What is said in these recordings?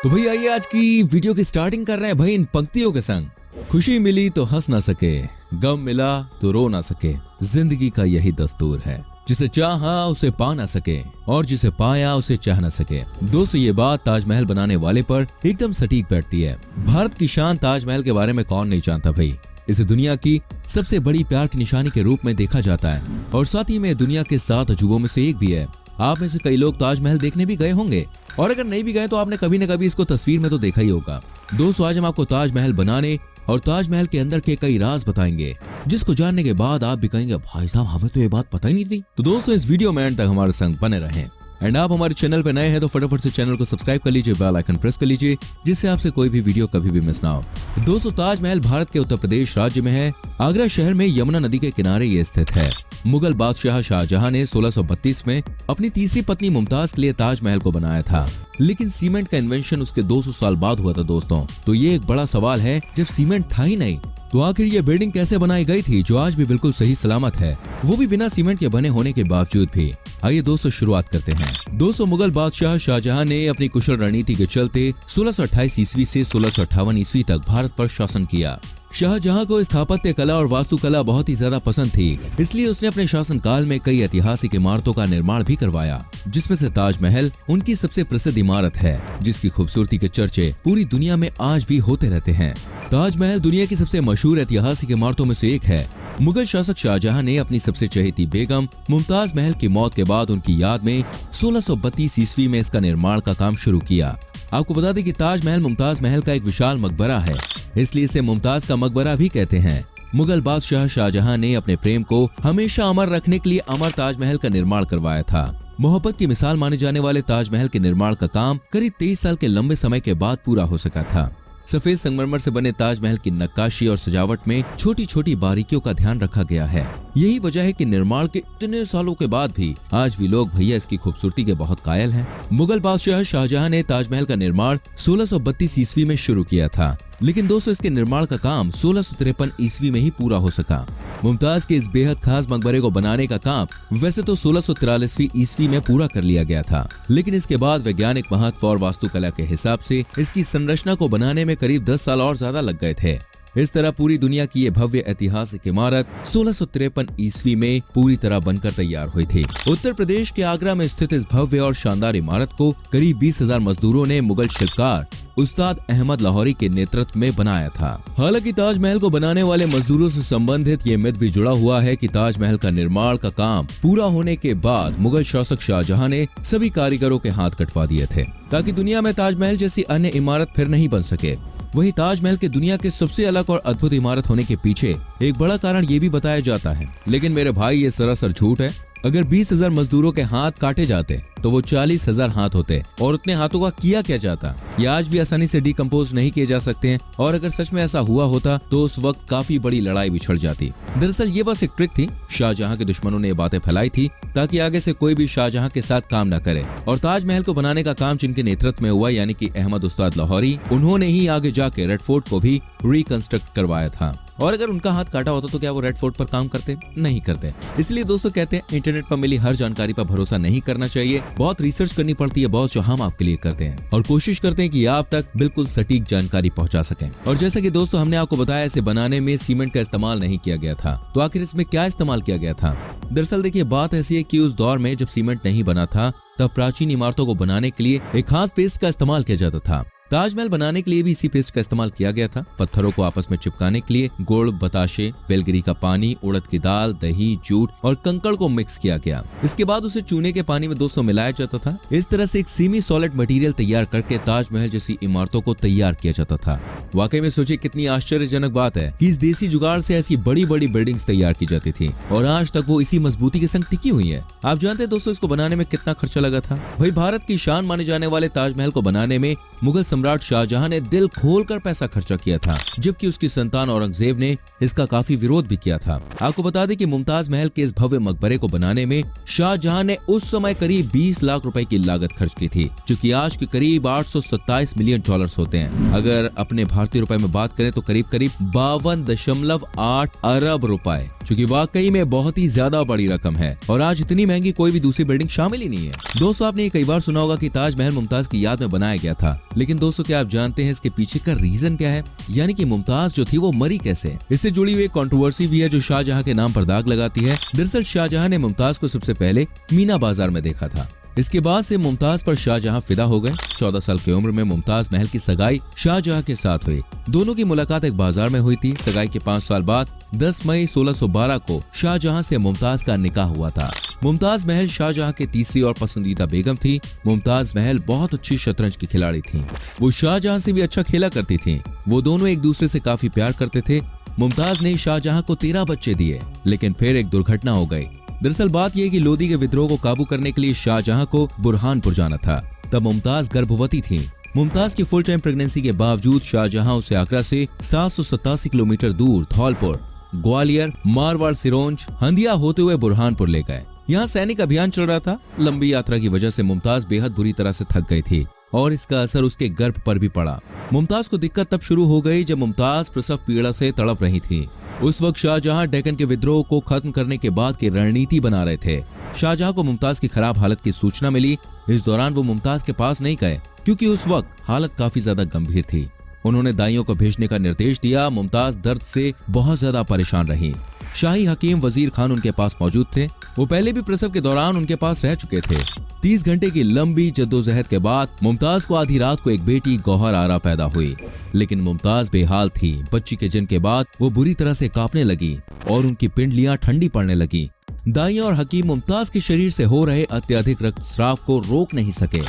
तो भाई आइए आज की वीडियो की स्टार्टिंग कर रहे हैं भाई इन पंक्तियों के संग। खुशी मिली तो हंस ना सके, गम मिला तो रो ना सके, जिंदगी का यही दस्तूर है। जिसे चाहा उसे पा ना सके और जिसे पाया उसे चाह ना सके। दोस्तों ये बात ताजमहल बनाने वाले पर एकदम सटीक बैठती है। भारत की शान ताजमहल के बारे में कौन नहीं जानता भाई। इसे दुनिया की सबसे बड़ी प्यार की निशानी के रूप में देखा जाता है और साथ ही में दुनिया के 7 अजूबों में से एक भी है। आप में से कई लोग ताजमहल देखने भी गए होंगे और अगर नहीं भी गए तो आपने कभी न कभी इसको तस्वीर में तो देखा ही होगा। दोस्तों आज हम आपको ताजमहल बनाने और ताजमहल के अंदर के कई राज बताएंगे, जिसको जानने के बाद आप भी कहेंगे भाई साहब हमें तो ये बात पता ही नहीं थी। तो दोस्तों इस वीडियो में एंड तक हमारे संग बने रहें। एंड आप हमारे चैनल पे नए हैं तो फटाफट से चैनल को सब्सक्राइब कर लीजिए, बेल आइकन प्रेस कर लीजिए, जिससे आपसे कोई भी वीडियो कभी भी मिस ना हो। दोस्तों ताजमहल भारत के उत्तर प्रदेश राज्य में है। आगरा शहर में यमुना नदी के किनारे ये स्थित है। मुगल बादशाह शाहजहां ने 1632 में अपनी तीसरी पत्नी मुमताज के लिए ताजमहल को बनाया था, लेकिन सीमेंट का इन्वेंशन उसके 200 साल बाद हुआ था। दोस्तों तो ये एक बड़ा सवाल है, जब सीमेंट था ही नहीं तो आखिर ये बिल्डिंग कैसे बनाई गई थी जो आज भी बिल्कुल सही सलामत है, वो भी बिना सीमेंट के बने होने के बावजूद भी। आइए दोस्तों शुरुआत करते हैं। दोस्तों मुगल बादशाह शाहजहां ने अपनी कुशल रणनीति के चलते 1628 ईस्वी से 1658 ईस्वी तक भारत पर शासन किया। शाहजहां को स्थापत्य कला और वास्तुकला बहुत ही ज्यादा पसंद थी, इसलिए उसने अपने शासन काल में कई ऐतिहासिक इमारतों का निर्माण भी करवाया, जिसमें से ताजमहल उनकी सबसे प्रसिद्ध इमारत है, जिसकी खूबसूरती के चर्चे पूरी दुनिया में आज भी होते रहते हैं। ताजमहल दुनिया की सबसे मशहूर ऐतिहासिक इमारतों में से एक है। मुगल शासक शाहजहां ने अपनी सबसे चहेती बेगम मुमताज महल की मौत के बाद उनकी याद में 1632 ईस्वी में इसका निर्माण का काम शुरू किया। आपको बता दें कि ताजमहल मुमताज महल का एक विशाल मकबरा है, इसलिए इसे मुमताज का मकबरा भी कहते हैं। मुगल बादशाह शाहजहां ने अपने प्रेम को हमेशा अमर रखने के लिए अमर ताजमहल का निर्माण करवाया था। मोहब्बत की मिसाल माने जाने वाले ताजमहल के निर्माण का काम करीब 23 साल के लंबे समय के बाद पूरा हो सका था। सफेद संगमरमर से बने ताजमहल की नक्काशी और सजावट में छोटी छोटी बारीकियों का ध्यान रखा गया है। यही वजह है कि निर्माण के इतने सालों के बाद भी आज भी लोग भैया इसकी खूबसूरती के बहुत कायल हैं। मुगल बादशाह शाहजहां ने ताजमहल का निर्माण 1632 ईस्वी में शुरू किया था, लेकिन दोस्तों इसके निर्माण का काम 1653 ईस्वी में ही पूरा हो सका। मुमताज के इस बेहद खास मकबरे को बनाने का काम वैसे तो 1643 ईस्वी में पूरा कर लिया गया था, लेकिन इसके बाद वैज्ञानिक महत्व और वास्तुकला के हिसाब से इसकी संरचना को बनाने में करीब 10 साल और ज्यादा लग गए थे। इस तरह पूरी दुनिया की ये भव्य ऐतिहासिक इमारत 1653 ईस्वी में पूरी तरह बनकर तैयार हुई थी। उत्तर प्रदेश के आगरा में स्थित इस भव्य और शानदार इमारत को करीब 20,000 मजदूरों ने मुगल शिल्पकार उस्ताद अहमद लाहौरी के नेतृत्व में बनाया था। हालांकि ताजमहल को बनाने वाले मजदूरों से संबंधित ये मिथ भी जुड़ा हुआ है कि ताजमहल का निर्माण का काम पूरा होने के बाद मुगल शासक शाहजहां ने सभी कारीगरों के हाथ कटवा दिए थे, ताकि दुनिया में ताजमहल जैसी अन्य इमारत फिर नहीं बन सके। वहीं ताजमहल के दुनिया के सबसे अलग और अद्भुत इमारत होने के पीछे एक बड़ा कारण ये भी बताया जाता है, लेकिन मेरे भाई ये सरासर झूठ है। अगर 20,000 मजदूरों के हाथ काटे जाते तो वो 40,000 हाथ होते, और उतने हाथों का किया क्या जाता ये आज भी आसानी से डिकम्पोज नहीं किए जा सकते हैं। और अगर सच में ऐसा हुआ होता तो उस वक्त काफी बड़ी लड़ाई भी छिड़ जाती। दरअसल ये बस एक ट्रिक थी। शाहजहां के दुश्मनों ने ये बातें फैलाई थी ताकि आगे से कोई भी शाहजहां के साथ काम न करे। और ताजमहल को बनाने का काम जिनके नेतृत्व में हुआ, यानी कि अहमद उस्ताद लाहौरी, उन्होंने ही आगे जाके रेड फोर्ट को भी रिकंस्ट्रक्ट करवाया था। और अगर उनका हाथ काटा होता तो क्या वो रेड फोर्ट पर काम करते? नहीं करते। इसलिए दोस्तों कहते हैं इंटरनेट पर मिली हर जानकारी पर भरोसा नहीं करना चाहिए। बहुत रिसर्च करनी पड़ती है बॉस, जो हम आपके लिए करते हैं और कोशिश करते हैं कि आप तक बिल्कुल सटीक जानकारी पहुंचा सकें। और जैसा कि दोस्तों हमने आपको बताया, इसे बनाने में सीमेंट का इस्तेमाल नहीं किया गया था, तो आखिर इसमें क्या इस्तेमाल किया गया था? दरअसल देखिए बात ऐसी है कि उस दौर में जब सीमेंट नहीं बना था तब प्राचीन इमारतों को बनाने के लिए एक खास पेस्ट का इस्तेमाल किया जाता था। ताजमहल बनाने के लिए भी इसी पेस्ट का इस्तेमाल किया गया था। पत्थरों को आपस में चिपकाने के लिए गुड़, बताशे, बेलगिरी का पानी, उड़द की दाल, दही, जूट और कंकड़ को मिक्स किया गया। इसके बाद उसे चूने के पानी में दोस्तों मिलाया जाता था। इस तरह से एक सेमी सॉलिड मटेरियल तैयार करके ताजमहल जैसी इमारतों को तैयार किया जाता था। वाकई में सोचिए कितनी आश्चर्यजनक बात है कि इस देसी जुगाड़ से ऐसी बड़ी बड़ी बिल्डिंग्स तैयार की जाती थी और आज तक वो इसी मजबूती के संग टिकी हुई है। आप जानते हैं दोस्तों इसको बनाने में कितना खर्चा लगा था? भाई भारत की शान माने जाने वाले ताजमहल को बनाने में मुगल सम्राट शाहजहां ने दिल खोलकर पैसा खर्चा किया था, जबकि उसकी संतान औरंगजेब ने इसका काफी विरोध भी किया था। आपको बता दें कि मुमताज महल के इस भव्य मकबरे को बनाने में शाहजहां ने उस समय करीब 20 लाख रुपए की लागत खर्च की थी, जो कि आज के करीब 827 मिलियन डॉलर्स होते हैं। अगर अपने भारतीय रुपए में बात करें तो करीब 52.8 अरब रुपए। क्योंकि वाकई में बहुत ही ज्यादा बड़ी रकम है और आज इतनी महंगी कोई भी दूसरी बिल्डिंग शामिल ही नहीं है। दोस्तों, आपने कई बार सुना होगा कि ताजमहल मुमताज की याद में बनाया गया था, लेकिन दोस्तों क्या आप जानते हैं इसके पीछे का रीजन क्या है, यानी कि मुमताज जो थी वो मरी कैसे। इससे जुड़ी हुई एक कंट्रोवर्सी भी है जो शाहजहां के नाम पर दाग लगाती है। दरअसल शाहजहां ने मुमताज को सबसे पहले मीना बाजार में देखा था। इसके बाद से मुमताज पर शाहजहां फिदा हो गए। 14 साल की उम्र में मुमताज महल की सगाई शाहजहां के साथ हुई। दोनों की मुलाकात एक बाजार में हुई थी। सगाई के 5 साल बाद 10 मई 1612 को शाहजहां से मुमताज का निकाह हुआ था। मुमताज महल शाहजहां की तीसरी और पसंदीदा बेगम थी। मुमताज महल बहुत अच्छी शतरंज की खिलाड़ी थी। वो शाहजहां से भी अच्छा खेला करती थी। वो दोनों एक दूसरे से काफी प्यार करते थे। मुमताज ने शाहजहां को 13 बच्चे दिए, लेकिन फिर एक दुर्घटना हो गई। दरअसल बात यह कि लोदी के विद्रोह को काबू करने के लिए शाहजहां को बुरहानपुर जाना था। तब मुमताज गर्भवती थी। मुमताज की फुल टाइम प्रेगनेंसी के बावजूद शाहजहां उसे आगरा से 787 किलोमीटर दूर धौलपुर, ग्वालियर, मारवाड़, सिरोंज, हंदिया होते हुए बुरहानपुर ले गए। यहाँ सैनिक अभियान चल रहा था। लंबी यात्रा की वजह से मुमताज बेहद बुरी तरह से थक गई थी और इसका असर उसके गर्भ पर भी पड़ा। मुमताज को दिक्कत तब शुरू हो गई जब मुमताज प्रसव पीड़ा से तड़प रही थी। उस वक्त शाहजहां डेक्कन के विद्रोह को खत्म करने के बाद की रणनीति बना रहे थे। शाहजहां को मुमताज की खराब हालत की सूचना मिली। इस दौरान वो मुमताज के पास नहीं गए क्योंकि उस वक्त हालत काफी ज्यादा गंभीर थी। उन्होंने दाइयों को भेजने का निर्देश दिया। मुमताज दर्द से बहुत ज्यादा परेशान रही। शाही हकीम वजीर खान उनके पास मौजूद थे। वो पहले भी प्रसव के दौरान उनके पास रह चुके थे। 30 घंटे की लंबी जद्दोजहद के बाद मुमताज को आधी रात को एक बेटी गौहर आरा पैदा हुई, लेकिन मुमताज बेहाल थी। बच्ची के जन्म के बाद वो बुरी तरह से कांपने लगी और उनकी पिंडलियां ठंडी पड़ने लगी। दाइयां और हकीम मुमताज के शरीर से हो रहे अत्यधिक रक्तस्राव को रोक नहीं सके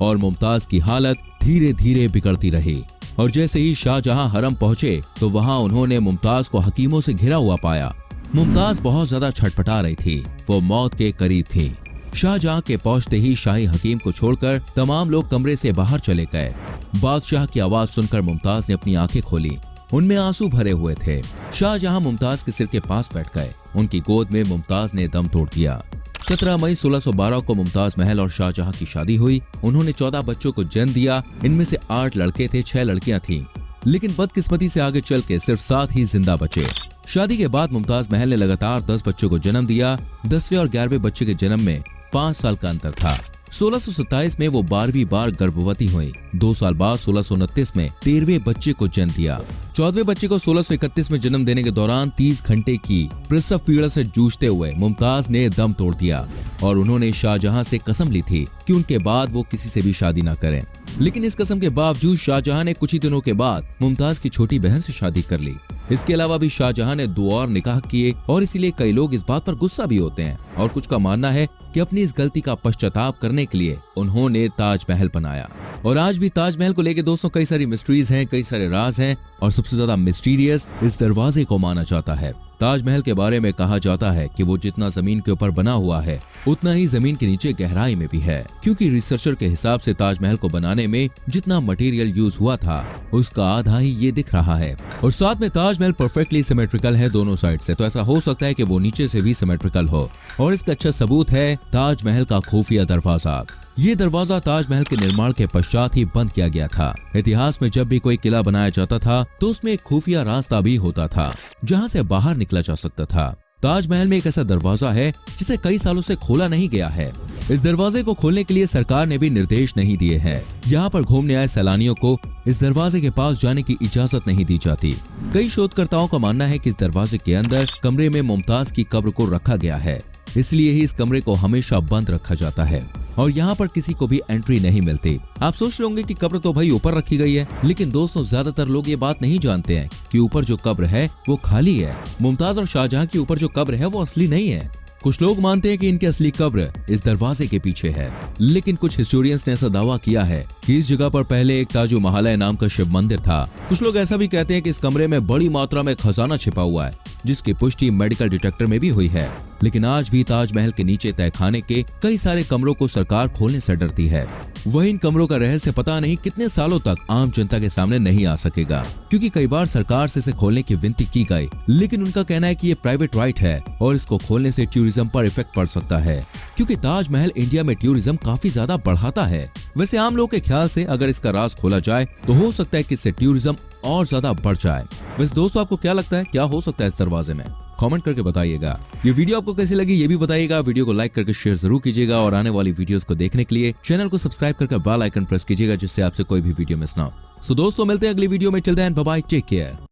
और मुमताज की हालत धीरे धीरे बिगड़ती रही। और जैसे ही शाहजहां हरम पहुंचे तो वहां उन्होंने मुमताज को हकीमों से घिरा हुआ पाया। मुमताज बहुत ज्यादा छटपटा रही थी। वो मौत के करीब थी। शाहजहां के पहुंचते ही शाही हकीम को छोड़कर तमाम लोग कमरे से बाहर चले गए। बादशाह की आवाज सुनकर मुमताज ने अपनी आंखें खोली। उनमें आंसू भरे हुए थे। शाहजहां मुमताज के सिर के पास बैठ गए। उनकी गोद में मुमताज ने दम तोड़ दिया। 17 मई 1612 को मुमताज महल और शाहजहां की शादी हुई। उन्होंने 14 बच्चों को जन्म दिया। इनमें से 8 लड़के थे, 6 लड़कियां थीं। लेकिन बदकिस्मती से आगे चल के सिर्फ 7 ही जिंदा बचे। शादी के बाद मुमताज महल ने लगातार 10 बच्चों को जन्म दिया। 10वें और 11वें बच्चे के जन्म में 5 साल का अंतर था। 1627 में वो 12वीं बार गर्भवती हुई। 2 साल बाद 1629 में 13वें बच्चे को जन्म दिया। 14वें बच्चे को 1631 में जन्म देने के दौरान 30 घंटे की प्रसव पीड़ा से जूझते हुए मुमताज ने दम तोड़ दिया और उन्होंने शाहजहां से कसम ली थी कि उनके बाद वो किसी से भी शादी न करें। लेकिन इस कसम के बावजूद शाहजहां ने कुछ ही दिनों के बाद मुमताज की छोटी बहन से शादी कर ली। इसके अलावा भी शाहजहां ने 2 और निकाह किए और इसीलिए कई लोग इस बात पर गुस्सा भी होते हैं और कुछ का मानना है कि अपनी इस गलती का पश्चाताप करने के लिए उन्होंने ताजमहल बनाया। और आज भी ताजमहल को लेकर दोस्तों कई सारी मिस्ट्रीज हैं, कई सारे राज हैं और सबसे ज्यादा मिस्टीरियस इस दरवाजे को माना जाता है। ताजमहल के बारे में कहा जाता है कि वो जितना जमीन के ऊपर बना हुआ है उतना ही जमीन के नीचे गहराई में भी है, क्योंकि रिसर्चर के हिसाब से ताजमहल को बनाने में जितना मटेरियल यूज हुआ था उसका आधा ही ये दिख रहा है। और साथ में ताजमहल परफेक्टली सिमेट्रिकल है दोनों साइड से, तो ऐसा हो सकता है कि वो नीचे से भी सिमेट्रिकल हो। और इसका अच्छा सबूत है ताजमहल का खुफिया दरवाजा। ये दरवाजा ताजमहल के निर्माण के पश्चात ही बंद किया गया था। इतिहास में जब भी कोई किला बनाया जाता था तो उसमें एक खुफिया रास्ता भी होता था जहां से बाहर निकला जा सकता था। ताजमहल में एक ऐसा दरवाजा है जिसे कई सालों से खोला नहीं गया है। इस दरवाजे को खोलने के लिए सरकार ने भी निर्देश नहीं दिए हैं। यहाँ पर घूमने आए सैलानियों को इस दरवाजे के पास जाने की इजाजत नहीं दी जाती। कई शोधकर्ताओं का मानना है कि इस दरवाजे के अंदर कमरे में मुमताज की कब्र को रखा गया है, इसलिए ही इस कमरे को हमेशा बंद रखा जाता है और यहाँ पर किसी को भी एंट्री नहीं मिलती। आप सोच रहे होंगे कि कब्र तो भाई ऊपर रखी गई है, लेकिन दोस्तों ज्यादातर लोग ये बात नहीं जानते हैं कि ऊपर जो कब्र है वो खाली है। मुमताज और शाहजहां की ऊपर जो कब्र है वो असली नहीं है। कुछ लोग मानते हैं कि इनकी असली कब्र इस दरवाजे के पीछे है, लेकिन कुछ हिस्टोरियंस ने ऐसा दावा किया है कि इस जगह पर पहले एक ताजो महालय नाम का शिव मंदिर था। कुछ लोग ऐसा भी कहते हैं कि इस कमरे में बड़ी मात्रा में खजाना छिपा हुआ है, जिसकी पुष्टि मेडिकल डिटेक्टर में भी हुई है। लेकिन आज भी ताजमहल के नीचे तहखाने के कई सारे कमरों को सरकार खोलने से डरती है। वही इन कमरों का रहस्य पता नहीं कितने सालों तक आम जनता के सामने नहीं आ सकेगा, क्योंकि कई बार सरकार से इसे खोलने की विनती की गई, लेकिन उनका कहना है कि ये प्राइवेट राइट है और इसको खोलने से टूरिज्म पर इफेक्ट पड़ सकता है, क्योंकि ताजमहल इंडिया में टूरिज्म काफी ज्यादा बढ़ाता है। वैसे आम लोगों के ख्याल से अगर इसका राज खोला जाए तो हो सकता है कि इससे टूरिज्म और ज्यादा बढ़ जाए। वैसे दोस्तों आपको क्या लगता है, क्या हो सकता है इस दरवाजे में? कमेंट करके बताइएगा। ये वीडियो आपको कैसी लगी ये भी बताइएगा। वीडियो को लाइक करके शेयर जरूर कीजिएगा और आने वाली वीडियोस को देखने के लिए चैनल को सब्सक्राइब करके बेल आइकन प्रेस कीजिएगा, जिससे आपसे कोई भी वीडियो मिस ना हो। सो दोस्तों, मिलते हैं अगली वीडियो में। Till then bye bye, take care.